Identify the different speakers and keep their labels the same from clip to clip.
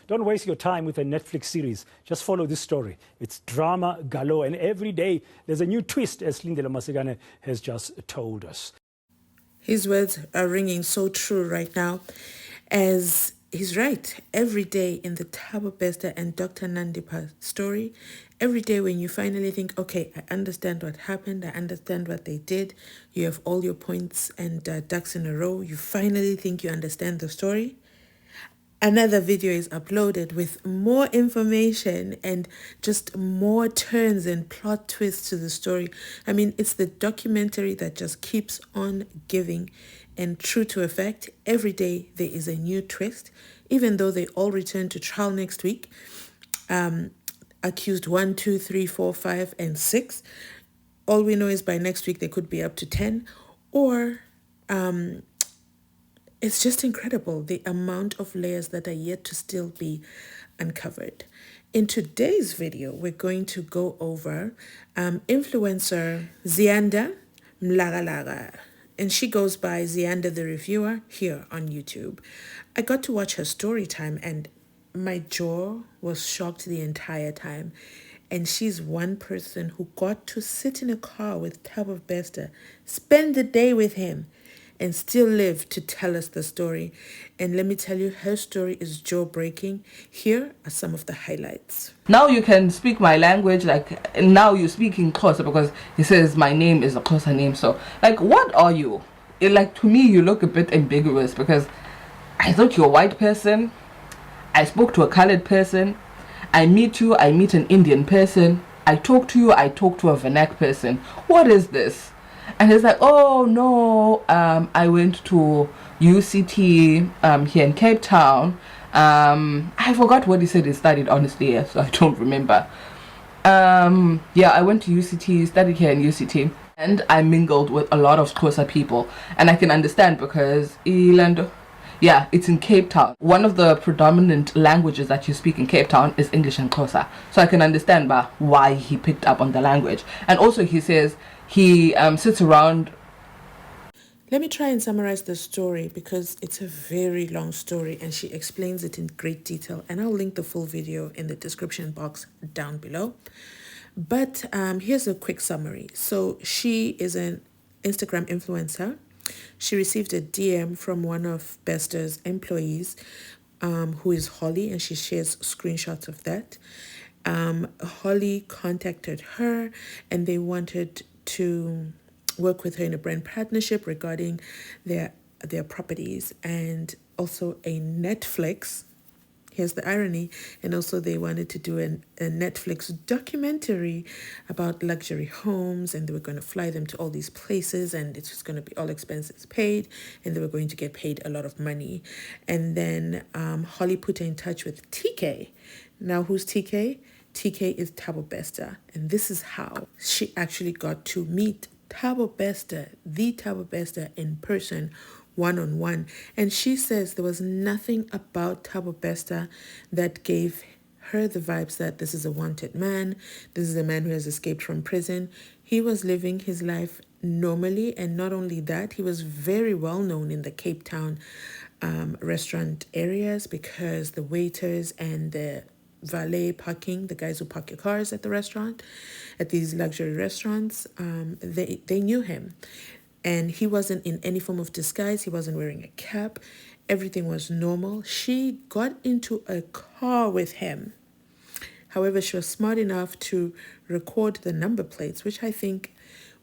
Speaker 1: Don't waste your time with a Netflix series. Just follow this story. It's drama galore, and every day there's a new twist, as Lindelo Masigane has just told us.
Speaker 2: His words are ringing so true right now, as he's right. Every day in the Thabo Bester and Dr. Nandipa story, every day when you finally think, okay, I understand what happened, I understand what they did, you have all your points and ducks in a row, you finally think you understand the story, another video is uploaded with more information and just more turns and plot twists to the story. I mean, it's the documentary that just keeps on giving, and true to effect, every day there is a new twist, even though they all return to trial next week. Accused 1, 2, 3, 4, 5, and 6. All we know is by next week they could be up to 10, or it's just incredible, the amount of layers that are yet to still be uncovered. In today's video, we're going to go over influencer Zianda Mlagalaga. And she goes by Zianda the Reviewer here on YouTube. I got to watch her story time and my jaw was shocked the entire time. And she's one person who got to sit in a car with Thabo Bester, spend the day with him, and still live to tell us the story. And let me tell you, her story is jaw-breaking. Here are some of the highlights.
Speaker 3: Now you can speak my language, like now you speak in Xhosa, because he says my name is a Xhosa name. So like, what are you? Like, to me you look a bit ambiguous, because I thought you're a white person, I spoke to a colored person, I meet you, I meet an Indian person, I talk to you, I talk to a Vernac person. What is this? And he's like, oh no, I went to UCT here in Cape Town. I forgot what he said he studied, honestly, so I don't remember. Yeah, I went to UCT, studied here in UCT, and I mingled with a lot of Xhosa people. And I can understand, because yeah, it's in Cape Town. One of the predominant languages that you speak in Cape Town is English and Xhosa. So I can understand why he picked up on the language. And also he says he sits around.
Speaker 2: Let me try and summarize the story, because it's a very long story and she explains it in great detail. And I'll link the full video in the description box down below. But here's a quick summary. So she is an Instagram influencer. She received a DM from one of Bester's employees, who is Holly, and she shares screenshots of that. Holly contacted her and they wanted to work with her in a brand partnership regarding their properties, and also a Netflix. Here's the irony. And also they wanted to do a Netflix documentary about luxury homes, and they were going to fly them to all these places, and it's just going to be all expenses paid, and they were going to get paid a lot of money. And then Holly put her in touch with TK. Now, who's TK? TK is Thabo Bester, and this is how she actually got to meet Thabo Bester, the Thabo Bester, in person, one-on-one. And she says there was nothing about Thabo Bester that gave her the vibes that this is a wanted man, this is a man who has escaped from prison. He was living his life normally, and not only that, he was very well known in the Cape Town restaurant areas, because the waiters and the valet parking, the guys who park your cars at the restaurant, at these luxury restaurants, they knew him. And he wasn't in any form of disguise. He wasn't wearing a cap. Everything was normal. She got into a car with him. However, she was smart enough to record the number plates, which I think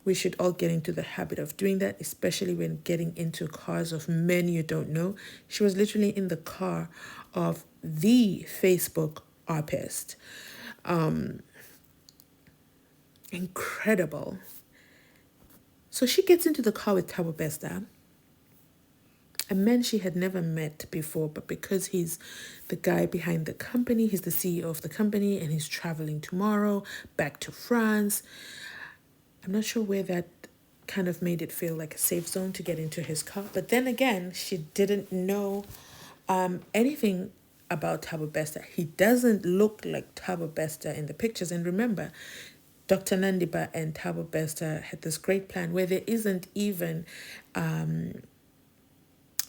Speaker 2: we should all get into the habit of doing that, especially when getting into cars of men you don't know. She was literally in the car of the Facebook artist. Incredible. So she gets into the car with Thabo Bester, a man she had never met before, but because he's the guy behind the company, he's the CEO of the company, and he's traveling tomorrow back to France. I'm not sure where that kind of made it feel like a safe zone to get into his car. But then again, she didn't know anything about Thabo Bester. He doesn't look like Thabo Bester in the pictures. And remember, Dr. Nandipa and Thabo Bester had this great plan where there isn't even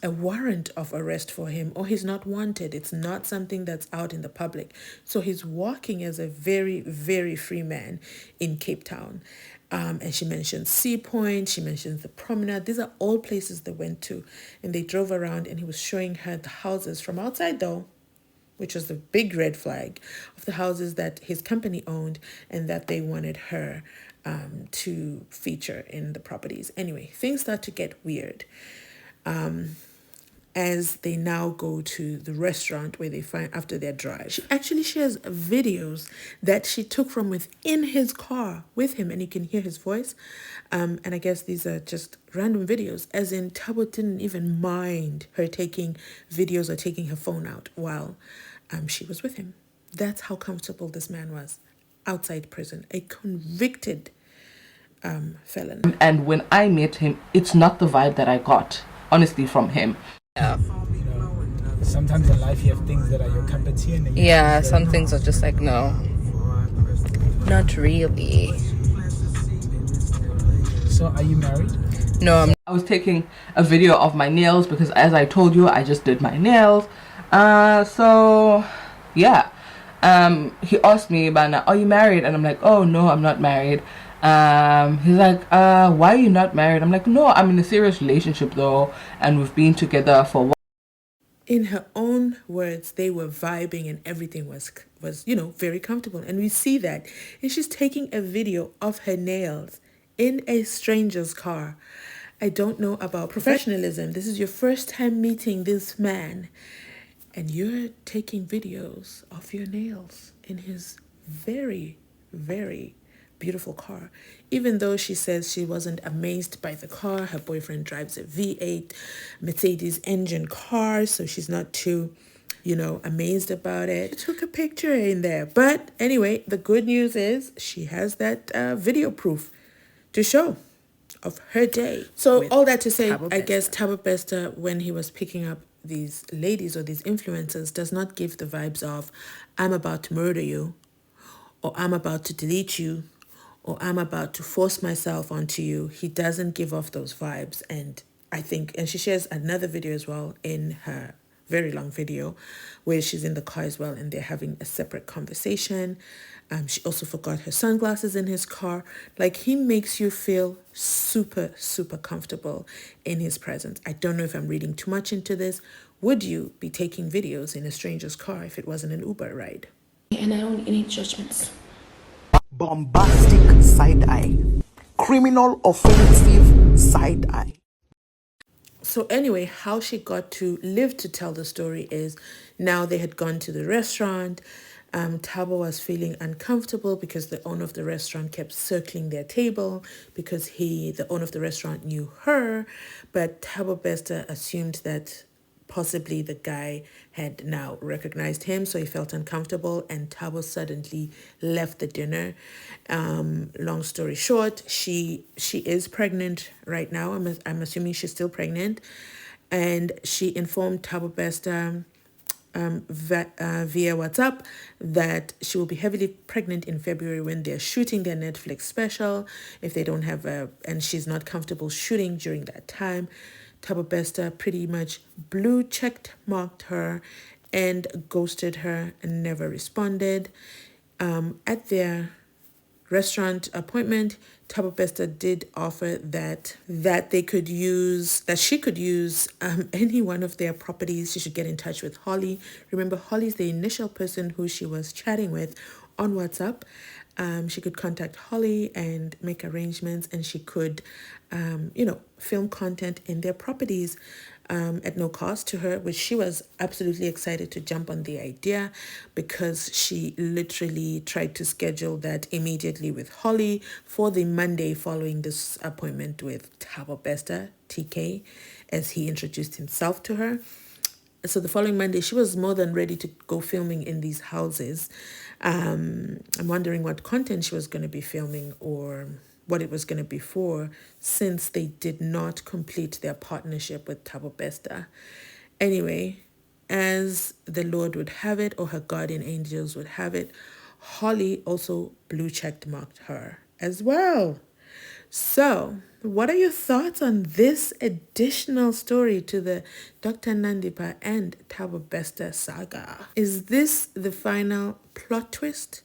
Speaker 2: a warrant of arrest for him, or he's not wanted. It's not something that's out in the public. So he's walking as a very, very free man in Cape Town. And she mentions Sea Point, she mentions the promenade. These are all places they went to. And they drove around and he was showing her the houses from outside though, which was the big red flag of the houses that his company owned and that they wanted her to feature in the properties. Anyway, things start to get weird as they now go to the restaurant where they find after their drive. She actually shares videos that she took from within his car with him, and you can hear his voice. And I guess these are just random videos, as in Thabo didn't even mind her taking videos or taking her phone out while she was with him. That's how comfortable this man was outside prison, a convicted felon.
Speaker 3: And when I met him, it's not the vibe that I got, honestly, from him.
Speaker 4: Yeah.
Speaker 5: You know, sometimes in life you have things that are your cup of tea, and then you
Speaker 4: Yeah,
Speaker 5: have things
Speaker 4: some
Speaker 5: that
Speaker 4: things are just like, no. Not really.
Speaker 5: So, are you married?
Speaker 4: No,
Speaker 3: I was taking a video of my nails because, as I told you, I just did my nails. So yeah. He asked me, "Bana, are you married?" And I'm like, "Oh no, I'm not married." He's like, "Why are you not married?" I'm like, "No, I'm in a serious relationship though, and we've been together for a while."
Speaker 2: In her own words, they were vibing and everything was very comfortable. And we see that. And she's taking a video of her nails in a stranger's car. I don't know about professionalism. This is your first time meeting this man. And you're taking videos of your nails in his very, very beautiful car. Even though she says she wasn't amazed by the car, her boyfriend drives a V8 Mercedes engine car, so she's not too, amazed about it. She took a picture in there. But anyway, the good news is she has that video proof to show of her day. So all that to say, I guess Thabo Bester, when he was picking up these ladies or these influencers, does not give the vibes of, I'm about to murder you, or I'm about to delete you, or I'm about to force myself onto you. He doesn't give off those vibes. And I think, and she shares another video as well in her very long video where she's in the car as well and they're having a separate conversation. She also forgot her sunglasses in his car. Like, he makes you feel super, super comfortable in his presence. I don't know if I'm reading too much into this. Would you be taking videos in a stranger's car if it wasn't an Uber ride?
Speaker 6: And I don't need any judgments.
Speaker 7: Bombastic side eye. Criminal offensive side eye.
Speaker 2: So anyway, how she got to live to tell the story is now they had gone to the restaurant. Thabo was feeling uncomfortable because the owner of the restaurant kept circling their table because the owner of the restaurant knew her. But Thabo Bester assumed that possibly the guy had now recognized him, so he felt uncomfortable, and Thabo suddenly left the dinner. Long story short, she is pregnant right now. I'm assuming she's still pregnant, and she informed Thabo Bester via WhatsApp that she will be heavily pregnant in February when they're shooting their Netflix special. If they don't have and she's not comfortable shooting during that time. Thabo Bester pretty much marked her and ghosted her and never responded. At their restaurant appointment, Thabo Bester did offer that she could use any one of their properties. She should get in touch with Holly. Remember, Holly's the initial person who she was chatting with on WhatsApp. She could contact Holly and make arrangements, and she could, film content in their properties at no cost to her, which she was absolutely excited to jump on the idea because she literally tried to schedule that immediately with Holly for the Monday following this appointment with Thabo Bester, TK, as he introduced himself to her. So the following Monday, she was more than ready to go filming in these houses. I'm wondering what content she was going to be filming or what it was going to be for, since they did not complete their partnership with Thabo Bester. Anyway, as the Lord would have it, or her guardian angels would have it, Holly also blue checked marked her as well. So, what are your thoughts on this additional story to the Dr. Nandipha and Thabo Bester saga? Is this the final plot twist?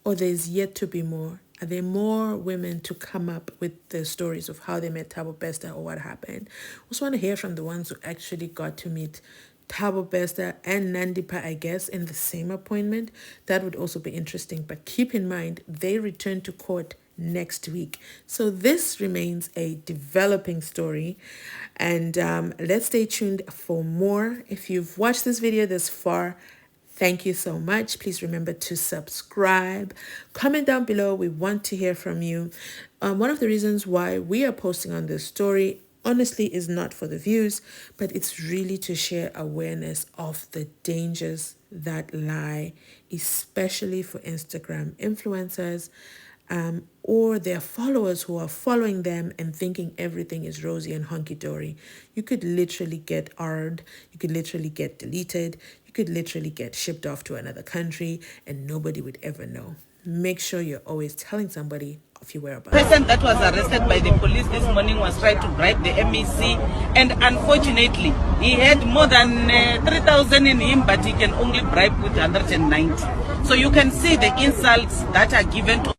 Speaker 2: Or there's yet to be more? Are there more women to come up with the stories of how they met Thabo Bester or what happened? I also want to hear from the ones who actually got to meet Thabo Bester and Nandipha, I guess, in the same appointment. That would also be interesting. But keep in mind, they return to court next week. So this remains a developing story. And let's stay tuned for more. If you've watched this video this far, thank you so much. Please remember to subscribe. Comment down below. We want to hear from you. One of the reasons why we are posting on this story, honestly, is not for the views, but it's really to share awareness of the dangers that lie, especially for Instagram influencers or their followers who are following them and thinking everything is rosy and hunky-dory. You could literally get R'd, you could literally get deleted, you could literally get shipped off to another country and nobody would ever know. Make sure you're always telling somebody of your whereabouts.
Speaker 8: The person that was arrested by the police this morning was trying to bribe the MEC, and unfortunately he had more than 3,000 in him, but he can only bribe with 190. So you can see the insults that are given to